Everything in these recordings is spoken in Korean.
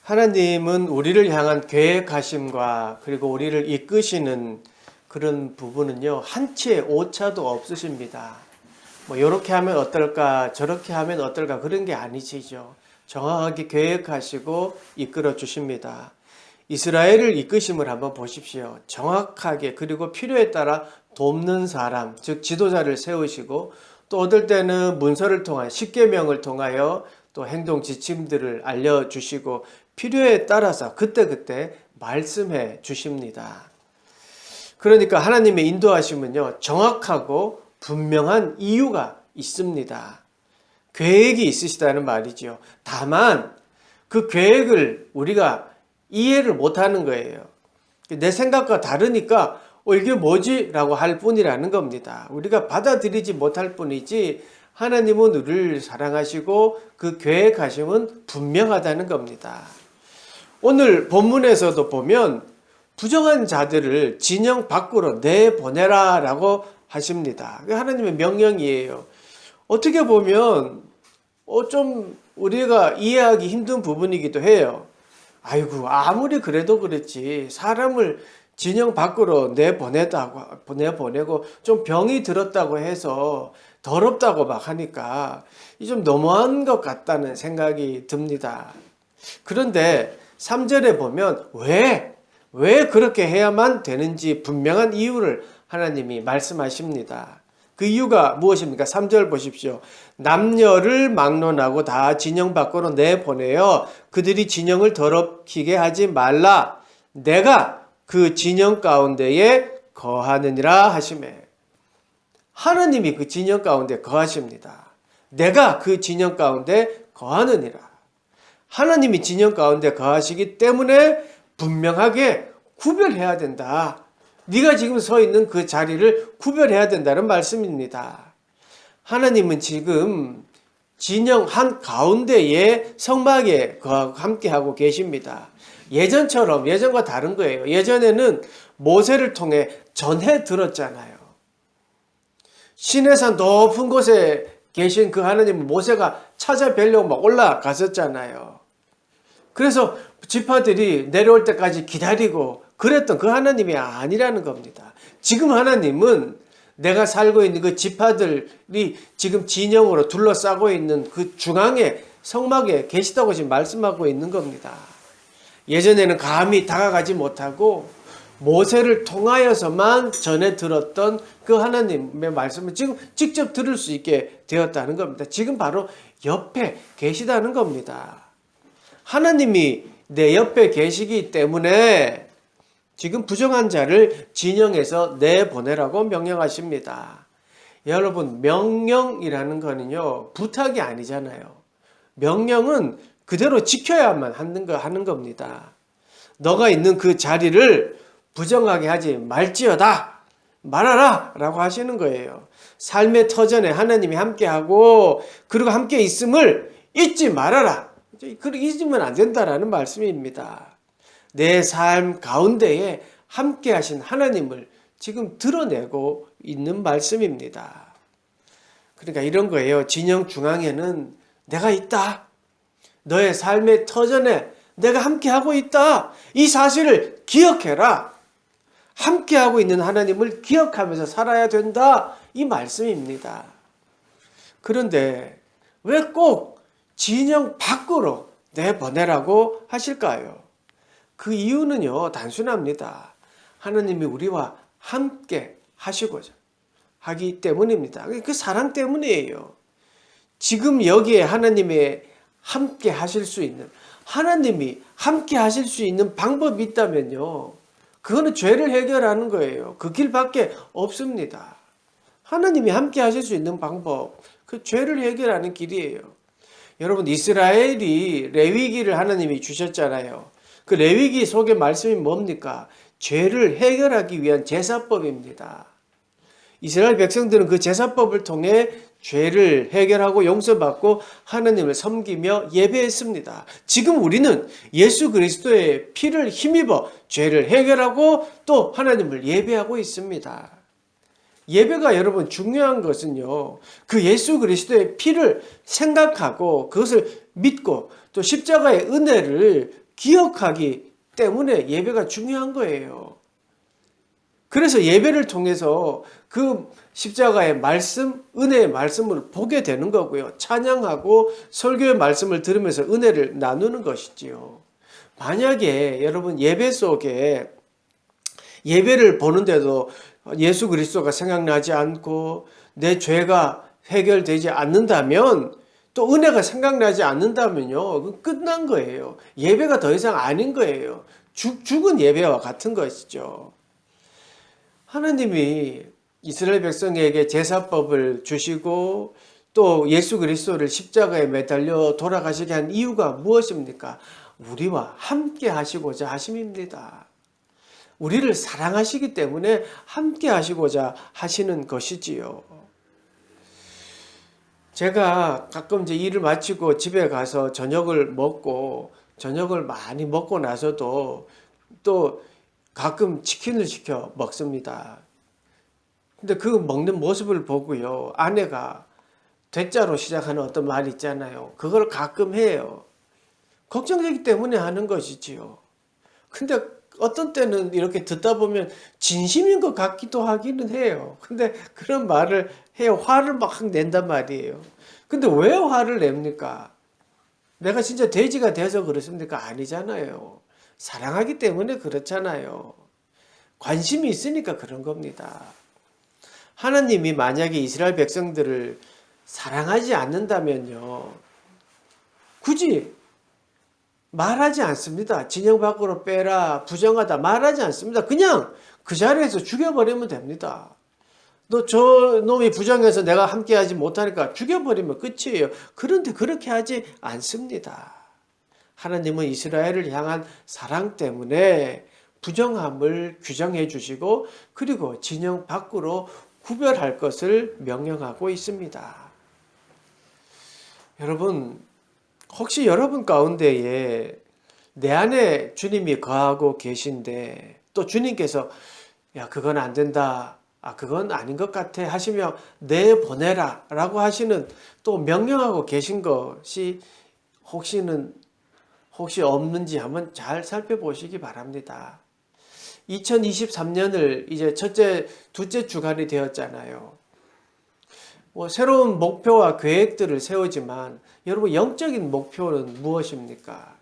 하나님은 우리를 향한 계획하심과 그리고 우리를 이끄시는 그런 부분은요, 한치의 오차도 없으십니다. 뭐 이렇게 하면 어떨까, 저렇게 하면 어떨까, 그런 게 아니시죠. 정확하게 계획하시고 이끌어 주십니다. 이스라엘을 이끄심을 한번 보십시오. 정확하게, 그리고 필요에 따라 돕는 사람, 즉 지도자를 세우시고, 또 어떨 때는 문서를 통하여, 십계명을 통하여 또 행동 지침들을 알려주시고, 필요에 따라서 그때그때 말씀해 주십니다. 그러니까 하나님의 인도하심은요, 정확하고 분명한 이유가 있습니다. 계획이 있으시다는 말이죠. 다만 그 계획을 우리가 이해를 못하는 거예요. 내 생각과 다르니까 이게 뭐지? 라고 할 뿐이라는 겁니다. 우리가 받아들이지 못할 뿐이지 하나님은 우리를 사랑하시고 그 계획하심은 분명하다는 겁니다. 오늘 본문에서도 보면 부정한 자들을 진영 밖으로 내보내라 라고 하십니다. 하나님의 명령이에요. 어떻게 보면 좀 우리가 이해하기 힘든 부분이기도 해요. 아이고, 아무리 그래도 그렇지 사람을 진영 밖으로 내보내고 좀 병이 들었다고 해서 더럽다고 막 하니까 좀 너무한 것 같다는 생각이 듭니다. 그런데 3절에 보면 왜 그렇게 해야만 되는지 분명한 이유를 하나님이 말씀하십니다. 그 이유가 무엇입니까? 3절 보십시오. 남녀를 막론하고 다 진영 밖으로 내보내어 그들이 진영을 더럽히게 하지 말라. 내가 그 진영 가운데에 거하느니라 하시매. 하나님이 그 진영 가운데 거하십니다. 내가 그 진영 가운데 거하느니라. 하나님이 진영 가운데 거하시기 때문에 분명하게 구별해야 된다. 네가 지금 서 있는 그 자리를 구별해야 된다는 말씀입니다. 하나님은 지금 진영 한 가운데에 성막에 함께하고 계십니다. 예전과 다른 거예요. 예전에는 모세를 통해 전해 들었잖아요. 시내산 높은 곳에 계신 그 하나님 모세가 찾아뵈려고 막 올라갔었잖아요. 그래서 지파들이 내려올 때까지 기다리고 그랬던 그 하나님이 아니라는 겁니다. 지금 하나님은 내가 살고 있는 그 지파들이 지금 진영으로 둘러싸고 있는 그 중앙에 성막에 계시다고 지금 말씀하고 있는 겁니다. 예전에는 감히 다가가지 못하고 모세를 통하여서만 전해 들었던 그 하나님의 말씀을 지금 직접 들을 수 있게 되었다는 겁니다. 지금 바로 옆에 계시다는 겁니다. 하나님이 내 옆에 계시기 때문에 지금 부정한 자를 진영에서 내보내라고 명령하십니다. 여러분, 명령이라는 거는요, 부탁이 아니잖아요. 명령은 그대로 지켜야만 하는 겁니다. 너가 있는 그 자리를 부정하게 하지 말지어다, 말하라 라고 하시는 거예요. 삶의 터전에 하나님이 함께하고 그리고 함께 있음을 잊지 말아라. 그렇게 잊으면 안 된다라는 말씀입니다. 내 삶 가운데에 함께 하신 하나님을 지금 드러내고 있는 말씀입니다. 그러니까 이런 거예요. 진영 중앙에는 내가 있다. 너의 삶의 터전에 내가 함께하고 있다. 이 사실을 기억해라. 함께하고 있는 하나님을 기억하면서 살아야 된다. 이 말씀입니다. 그런데 왜 꼭 진영 밖으로 내보내라고 하실까요? 그 이유는요, 단순합니다. 하나님이 우리와 함께 하시고자 하기 때문입니다. 그 사랑 때문이에요. 지금 여기에 하나님의 함께 하실 수 있는, 하나님이 함께 하실 수 있는 방법이 있다면요, 그거는 죄를 해결하는 거예요. 그 길밖에 없습니다. 하나님이 함께 하실 수 있는 방법, 그 죄를 해결하는 길이에요. 여러분, 이스라엘이 레위기를 하나님이 주셨잖아요. 그 레위기 속의 말씀이 뭡니까? 죄를 해결하기 위한 제사법입니다. 이스라엘 백성들은 그 제사법을 통해 죄를 해결하고 용서받고 하나님을 섬기며 예배했습니다. 지금 우리는 예수 그리스도의 피를 힘입어 죄를 해결하고 또 하나님을 예배하고 있습니다. 예배가 여러분 중요한 것은요, 그 예수 그리스도의 피를 생각하고 그것을 믿고 또 십자가의 은혜를 기억하기 때문에 예배가 중요한 거예요. 그래서 예배를 통해서 그 십자가의 말씀, 은혜의 말씀을 보게 되는 거고요. 찬양하고 설교의 말씀을 들으면서 은혜를 나누는 것이지요. 만약에 여러분 예배 속에 예배를 보는데도 예수 그리스도가 생각나지 않고 내 죄가 해결되지 않는다면, 또 은혜가 생각나지 않는다면요, 끝난 거예요. 예배가 더 이상 아닌 거예요. 죽은 예배와 같은 것이죠. 하나님이 이스라엘 백성에게 제사법을 주시고 또 예수 그리스도를 십자가에 매달려 돌아가시게 한 이유가 무엇입니까? 우리와 함께 하시고자 하심입니다. 우리를 사랑하시기 때문에 함께 하시고자 하시는 것이지요. 제가 가끔 이제 일을 마치고 집에 가서 저녁을 많이 먹고 나서도 또 가끔 치킨을 시켜 먹습니다. 근데 그 먹는 모습을 보고요, 아내가 대자로 시작하는 어떤 말이 있잖아요. 그걸 가끔 해요. 걱정되기 때문에 하는 것이지요. 근데 어떤 때는 이렇게 듣다 보면 진심인 것 같기도 하기는 해요. 근데 그런 말을 해요. 화를 막 낸단 말이에요. 근데 왜 화를 냅니까? 내가 진짜 돼지가 돼서 그렇습니까? 아니잖아요. 사랑하기 때문에 그렇잖아요. 관심이 있으니까 그런 겁니다. 하나님이 만약에 이스라엘 백성들을 사랑하지 않는다면요, 굳이 말하지 않습니다. 진영 밖으로 빼라, 부정하다 말하지 않습니다. 그냥 그 자리에서 죽여버리면 됩니다. 너 저 놈이 부정해서 내가 함께하지 못하니까 죽여버리면 끝이에요. 그런데 그렇게 하지 않습니다. 하나님은 이스라엘을 향한 사랑 때문에 부정함을 규정해 주시고, 그리고 진영 밖으로 구별할 것을 명령하고 있습니다. 여러분, 혹시 여러분 가운데에 내 안에 주님이 거하고 계신데 또 주님께서 야, 그건 안 된다, 그건 아닌 것 같아 하시며 내보내라 라고 하시는, 또 명령하고 계신 것이 혹시 없는지 한번 잘 살펴보시기 바랍니다. 2023년을 이제 둘째 주간이 되었잖아요. 새로운 목표와 계획들을 세우지만 여러분, 영적인 목표는 무엇입니까?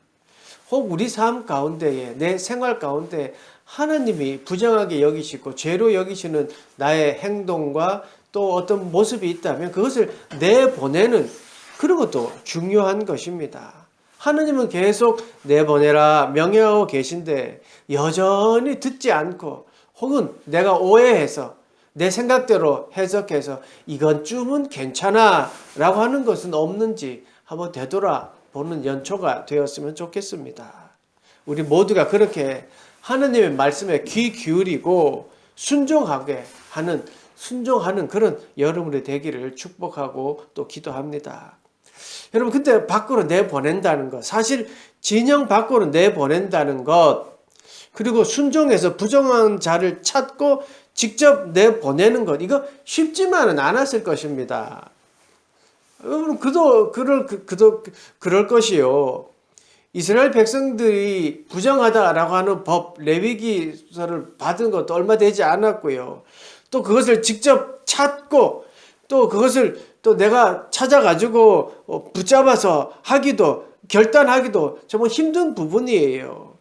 혹 우리 삶 가운데에, 내 생활 가운데 하나님이 부정하게 여기시고 죄로 여기시는 나의 행동과 또 어떤 모습이 있다면 그것을 내보내는 그런 것도 중요한 것입니다. 하나님은 계속 내보내라 명령하고 계신데 여전히 듣지 않고, 혹은 내가 오해해서 내 생각대로 해석해서 이건쯤은 괜찮아 라고 하는 것은 없는지 한번 되돌아보는 연초가 되었으면 좋겠습니다. 우리 모두가 그렇게 하나님의 말씀에 귀 기울이고 순종하는 그런 여러분의 되기를 축복하고 또 기도합니다. 여러분, 근데 밖으로 내보낸다는 것, 사실 진영 밖으로 내보낸다는 것, 그리고 순종해서 부정한 자를 찾고 직접 내보내는 것, 이거 쉽지만은 않았을 것입니다. 여러분, 그럴 것이요. 이스라엘 백성들이 부정하다라고 하는 법, 레위기서를 받은 것도 얼마 되지 않았고요. 또 그것을 직접 찾고, 또 그것을 또 내가 찾아가지고 붙잡아서 결단하기도 정말 힘든 부분이에요.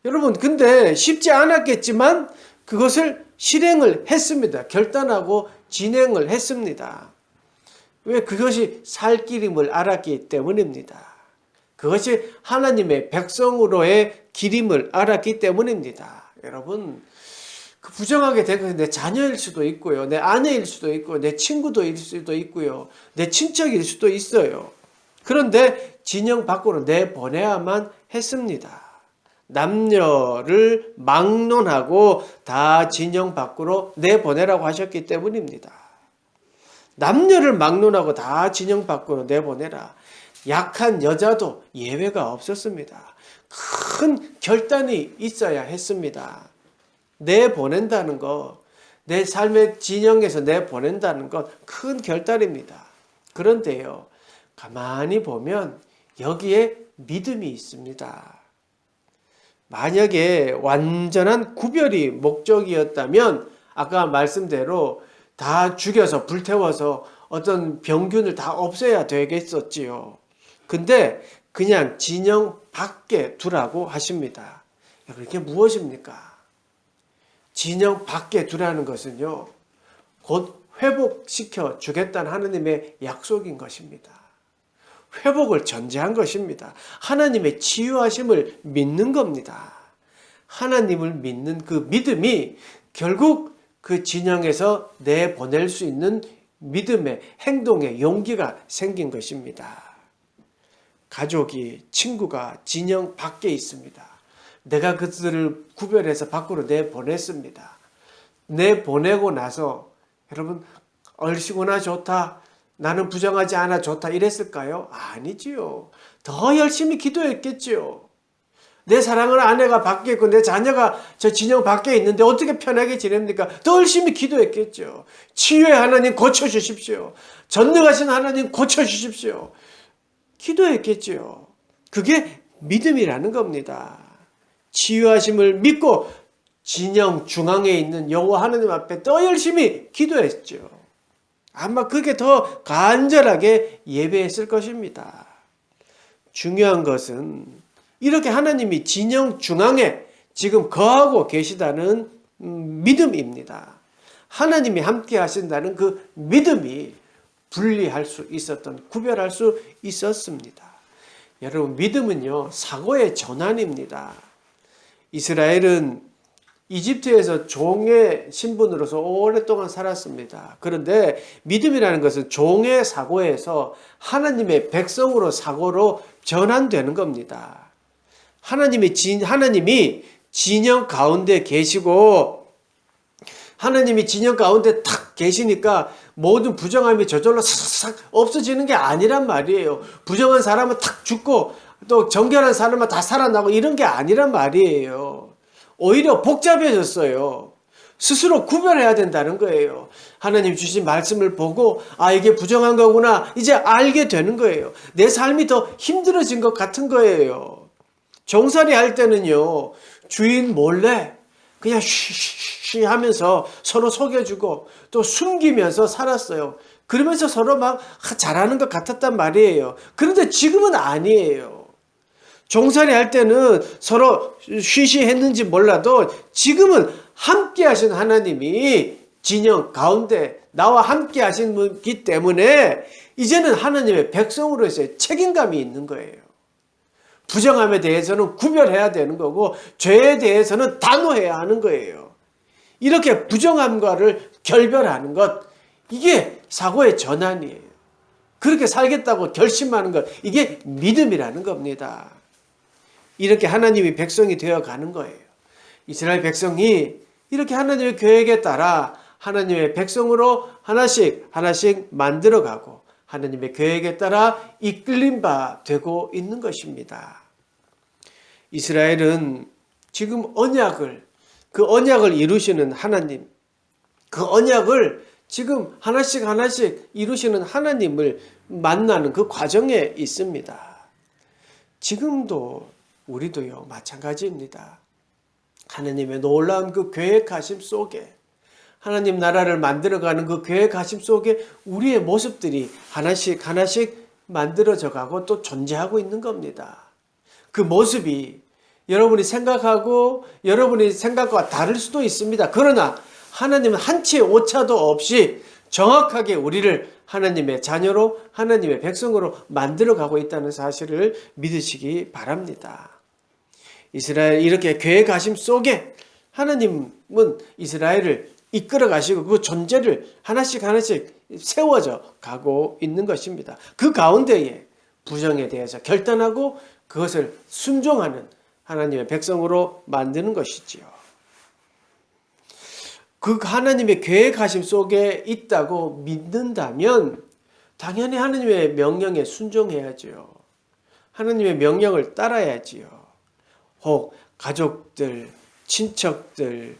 여러분, 근데 쉽지 않았겠지만 그것을 실행을 했습니다. 결단하고 진행을 했습니다. 왜? 그것이 살 길임을 알았기 때문입니다. 그것이 하나님의 백성으로의 길임을 알았기 때문입니다. 여러분, 그 부정하게 된 것은 내 자녀일 수도 있고요, 내 아내일 수도 있고, 내 친구도일 수도 있고요, 내 친척일 수도 있어요. 그런데 진영 밖으로 내보내야만 했습니다. 남녀를 막론하고 다 진영 밖으로 내보내라고 하셨기 때문입니다. 남녀를 막론하고 다 진영 밖으로 내보내라. 약한 여자도 예외가 없었습니다. 큰 결단이 있어야 했습니다. 내보낸다는 것, 내 삶의 진영에서 내보낸다는 것, 큰 결단입니다. 그런데요, 가만히 보면 여기에 믿음이 있습니다. 만약에 완전한 구별이 목적이었다면 아까 말씀대로 다 죽여서 불태워서 어떤 병균을 다 없애야 되겠었지요. 근데 그냥 진영 밖에 두라고 하십니다. 그게 무엇입니까? 진영 밖에 두라는 것은요, 곧 회복시켜 주겠다는 하나님의 약속인 것입니다. 회복을 전제한 것입니다. 하나님의 치유하심을 믿는 겁니다. 하나님을 믿는 그 믿음이 결국 그 진영에서 내보낼 수 있는 믿음의 행동의 용기가 생긴 것입니다. 가족이, 친구가 진영 밖에 있습니다. 내가 그들을 구별해서 밖으로 내보냈습니다. 내보내고 나서 여러분 얼씨구나 좋다, 나는 부정하지 않아 좋다 이랬을까요? 아니지요. 더 열심히 기도했겠지요. 내 사랑하는 아내가 밖에 있고 내 자녀가 저 진영 밖에 있는데 어떻게 편하게 지냅니까? 더 열심히 기도했겠죠. 치유의 하나님 고쳐주십시오. 전능하신 하나님 고쳐주십시오. 기도했겠죠. 그게 믿음이라는 겁니다. 치유하심을 믿고 진영 중앙에 있는 여호와 하나님 앞에 더 열심히 기도했죠. 아마 그게 더 간절하게 예배했을 것입니다. 중요한 것은 이렇게 하나님이 진영 중앙에 지금 거하고 계시다는 믿음입니다. 하나님이 함께 하신다는 그 믿음이 분리할 수 있었던, 구별할 수 있었습니다. 여러분, 믿음은요, 사고의 전환입니다. 이스라엘은 이집트에서 종의 신분으로서 오랫동안 살았습니다. 그런데 믿음이라는 것은 종의 사고에서 하나님의 백성으로 사고로 전환되는 겁니다. 하나님이 진영 가운데 계시고 하나님이 진영 가운데 탁 계시니까 모든 부정함이 저절로 싹 없어지는 게 아니란 말이에요. 부정한 사람은 탁 죽고 또 정결한 사람은 다 살아나고 이런 게 아니란 말이에요. 오히려 복잡해졌어요. 스스로 구별해야 된다는 거예요. 하나님 주신 말씀을 보고 아 이게 부정한 거구나 이제 알게 되는 거예요. 내 삶이 더 힘들어진 것 같은 거예요. 종살이 할 때는요 주인 몰래 그냥 쉬쉬쉬 하면서 서로 속여주고 또 숨기면서 살았어요. 그러면서 서로 막 잘하는 것 같았단 말이에요. 그런데 지금은 아니에요. 종살이 할 때는 서로 쉬쉬했는지 몰라도 지금은 함께 하신 하나님이 진영 가운데 나와 함께 하신 분이기 때문에 이제는 하나님의 백성으로서의 책임감이 있는 거예요. 부정함에 대해서는 구별해야 되는 거고 죄에 대해서는 단호해야 하는 거예요. 이렇게 부정함과를 결별하는 것, 이게 사고의 전환이에요. 그렇게 살겠다고 결심하는 것, 이게 믿음이라는 겁니다. 이렇게 하나님이 백성이 되어가는 거예요. 이스라엘 백성이 이렇게 하나님의 계획에 따라 하나님의 백성으로 하나씩 만들어가고 하나님의 계획에 따라 이끌림 바 되고 있는 것입니다. 이스라엘은 지금 그 언약을 이루시는 하나님, 그 언약을 지금 하나씩 이루시는 하나님을 만나는 그 과정에 있습니다. 지금도 우리도요 마찬가지입니다. 하나님의 놀라운 그 계획하심 속에 하나님 나라를 만들어가는 그 계획하심 속에 우리의 모습들이 하나씩 만들어져 가고 또 존재하고 있는 겁니다. 그 모습이 여러분이 생각과 다를 수도 있습니다. 그러나 하나님은 한치의 오차도 없이 정확하게 우리를 하나님의 자녀로 하나님의 백성으로 만들어가고 있다는 사실을 믿으시기 바랍니다. 이스라엘 이렇게 계획하심 속에 하나님은 이스라엘을 이끌어 가시고 그 존재를 하나씩 세워져 가고 있는 것입니다. 그 가운데에 부정에 대해서 결단하고 그것을 순종하는 하나님의 백성으로 만드는 것이지요. 그 하나님의 계획하심 속에 있다고 믿는다면 당연히 하나님의 명령에 순종해야지요. 하나님의 명령을 따라야지요. 혹 가족들, 친척들,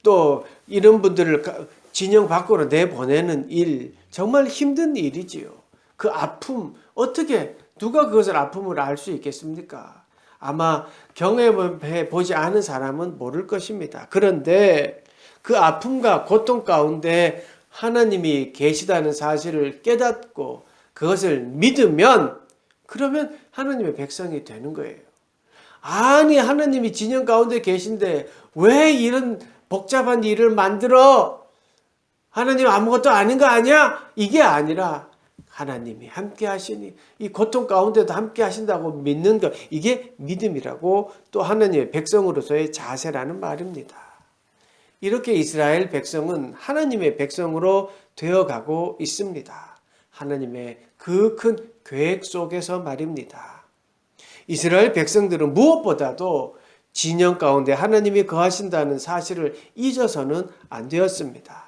또 이런 분들을 진영 밖으로 내보내는 일, 정말 힘든 일이지요. 그 아픔, 어떻게 누가 그것을 아픔을 알 수 있겠습니까? 아마 경험해 보지 않은 사람은 모를 것입니다. 그런데 그 아픔과 고통 가운데 하나님이 계시다는 사실을 깨닫고 그것을 믿으면 그러면 하나님의 백성이 되는 거예요. 아니 하나님이 진영 가운데 계신데 왜 이런 복잡한 일을 만들어? 하나님 아무것도 아닌 거 아니야? 이게 아니라 하나님이 함께 하시니 이 고통 가운데도 함께 하신다고 믿는 것, 이게 믿음이라고 또 하나님의 백성으로서의 자세라는 말입니다. 이렇게 이스라엘 백성은 하나님의 백성으로 되어가고 있습니다. 하나님의 그 큰 계획 속에서 말입니다. 이스라엘 백성들은 무엇보다도 진영 가운데 하나님이 거하신다는 사실을 잊어서는 안 되었습니다.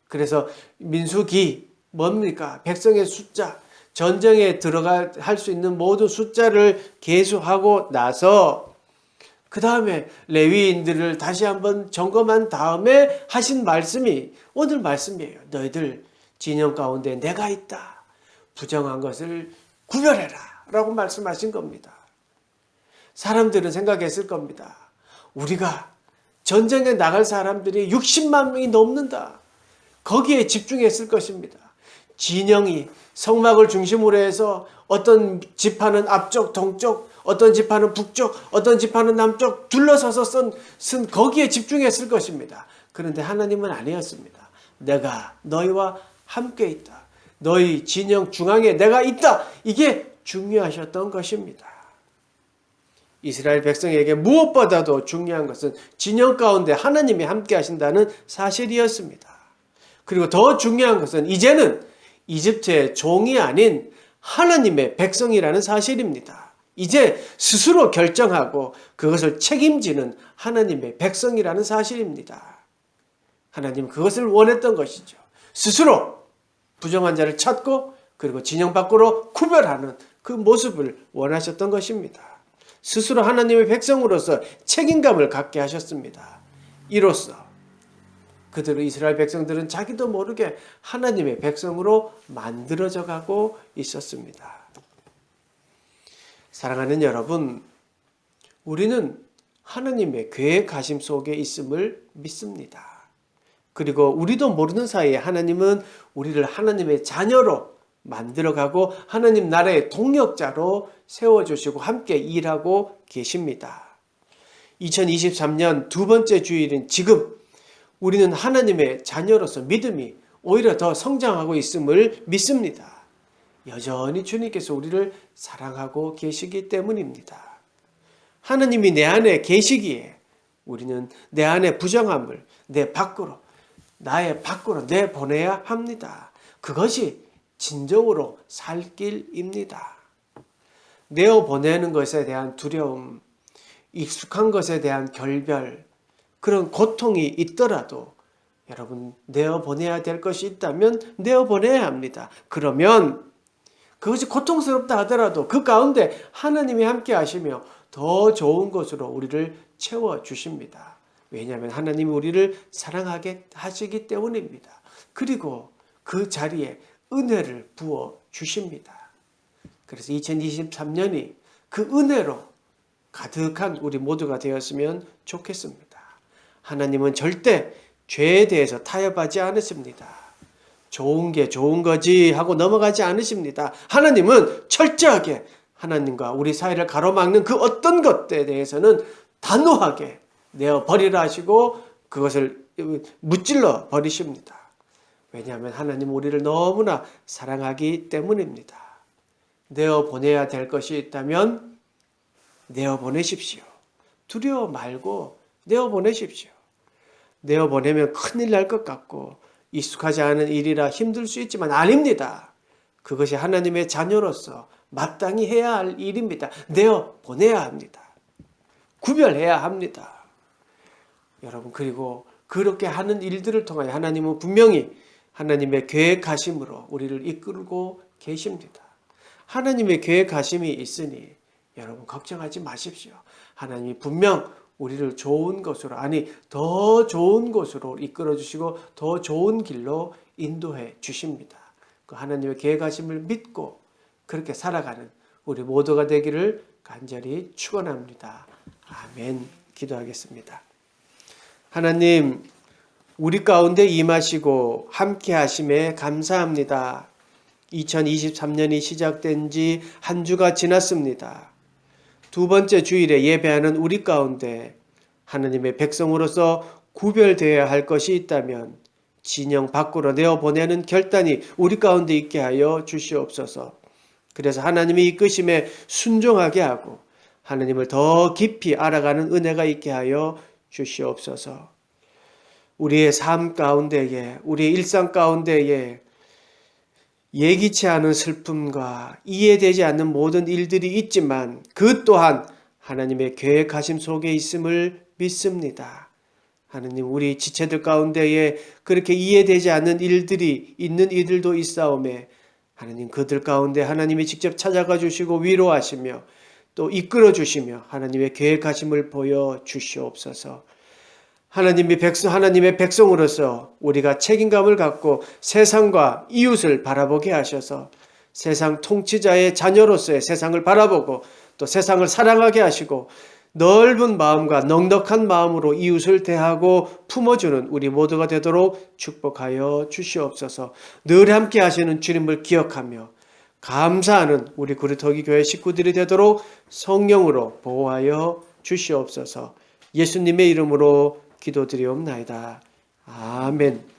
그래서 민수기 뭡니까? 백성의 숫자, 전쟁에 할 수 있는 모든 숫자를 계수하고 나서 그 다음에 레위인들을 다시 한번 점검한 다음에 하신 말씀이 오늘 말씀이에요. 너희들 진영 가운데 내가 있다. 부정한 것을 구별해라 라고 말씀하신 겁니다. 사람들은 생각했을 겁니다. 우리가 전쟁에 나갈 사람들이 60만 명이 넘는다. 거기에 집중했을 것입니다. 진영이 성막을 중심으로 해서 어떤 지파는 앞쪽, 동쪽, 어떤 지파는 북쪽, 어떤 지파는 남쪽 둘러서서 쓴 거기에 집중했을 것입니다. 그런데 하나님은 아니었습니다. 내가 너희와 함께 있다. 너희 진영 중앙에 내가 있다. 이게 중요하셨던 것입니다. 이스라엘 백성에게 무엇보다도 중요한 것은 진영 가운데 하나님이 함께 하신다는 사실이었습니다. 그리고 더 중요한 것은 이제는 이집트의 종이 아닌 하나님의 백성이라는 사실입니다. 이제 스스로 결정하고 그것을 책임지는 하나님의 백성이라는 사실입니다. 하나님은 그것을 원했던 것이죠. 스스로 부정한 자를 찾고 그리고 진영 밖으로 구별하는 그 모습을 원하셨던 것입니다. 스스로 하나님의 백성으로서 책임감을 갖게 하셨습니다. 이로써 그들은 이스라엘 백성들은 자기도 모르게 하나님의 백성으로 만들어져 가고 있었습니다. 사랑하는 여러분, 우리는 하나님의 계획하심 속에 있음을 믿습니다. 그리고 우리도 모르는 사이에 하나님은 우리를 하나님의 자녀로 만들어가고 하나님 나라의 동역자로 세워주시고 함께 일하고 계십니다. 2023년 두 번째 주일인 지금 우리는 하나님의 자녀로서 믿음이 오히려 더 성장하고 있음을 믿습니다. 여전히 주님께서 우리를 사랑하고 계시기 때문입니다. 하나님이 내 안에 계시기에 우리는 내 안에 부정함을 나의 밖으로 내보내야 합니다. 그것이 진정으로 살 길입니다. 내어보내는 것에 대한 두려움, 익숙한 것에 대한 결별, 그런 고통이 있더라도 여러분 내어보내야 될 것이 있다면 내어보내야 합니다. 그러면 그것이 고통스럽다 하더라도 그 가운데 하나님이 함께 하시며 더 좋은 것으로 우리를 채워주십니다. 왜냐하면 하나님이 우리를 사랑하게 하시기 때문입니다. 그리고 그 자리에 은혜를 부어주십니다. 그래서 2023년이 그 은혜로 가득한 우리 모두가 되었으면 좋겠습니다. 하나님은 절대 죄에 대해서 타협하지 않으십니다. 좋은 게 좋은 거지 하고 넘어가지 않으십니다. 하나님은 철저하게 하나님과 우리 사이를 가로막는 그 어떤 것에 대해서는 단호하게 내어버리라 하시고 그것을 무찔러 버리십니다. 왜냐하면 하나님은 우리를 너무나 사랑하기 때문입니다. 내어보내야 될 것이 있다면 내어보내십시오. 두려워 말고 내어보내십시오. 내어보내면 큰일 날 것 같고 익숙하지 않은 일이라 힘들 수 있지만 아닙니다. 그것이 하나님의 자녀로서 마땅히 해야 할 일입니다. 내어보내야 합니다. 구별해야 합니다. 여러분 그리고 그렇게 하는 일들을 통하여 하나님은 분명히 하나님의 계획하심으로 우리를 이끌고 계십니다. 하나님의 계획하심이 있으니 여러분 걱정하지 마십시오. 하나님이 분명 우리를 좋은 것으로 더 좋은 곳으로 이끌어 주시고 더 좋은 길로 인도해 주십니다. 그 하나님의 계획하심을 믿고 그렇게 살아가는 우리 모두가 되기를 간절히 축원합니다. 아멘. 기도하겠습니다. 하나님, 우리 가운데 임하시고 함께 하심에 감사합니다. 2023년이 시작된 지 한 주가 지났습니다. 두 번째 주일에 예배하는 우리 가운데 하나님의 백성으로서 구별되어야 할 것이 있다면 진영 밖으로 내어보내는 결단이 우리 가운데 있게 하여 주시옵소서. 그래서 하나님의 이끄심에 순종하게 하고 하나님을 더 깊이 알아가는 은혜가 있게 하여 주시옵소서. 우리의 삶 가운데에, 우리의 일상 가운데에 예기치 않은 슬픔과 이해되지 않는 모든 일들이 있지만 그 또한 하나님의 계획하심 속에 있음을 믿습니다. 하나님, 우리 지체들 가운데에 그렇게 이해되지 않는 일들이 있는 이들도 있사오매 하나님, 그들 가운데 하나님이 직접 찾아가 주시고 위로하시며 또 이끌어 주시며 하나님의 계획하심을 보여 주시옵소서. 하나님의 백성으로서 우리가 책임감을 갖고 세상과 이웃을 바라보게 하셔서 세상 통치자의 자녀로서의 세상을 바라보고 또 세상을 사랑하게 하시고 넓은 마음과 넉넉한 마음으로 이웃을 대하고 품어주는 우리 모두가 되도록 축복하여 주시옵소서. 늘 함께 하시는 주님을 기억하며 감사하는 우리 구리터기 교회 식구들이 되도록 성령으로 보호하여 주시옵소서. 예수님의 이름으로 기도드리옵나이다. 아멘.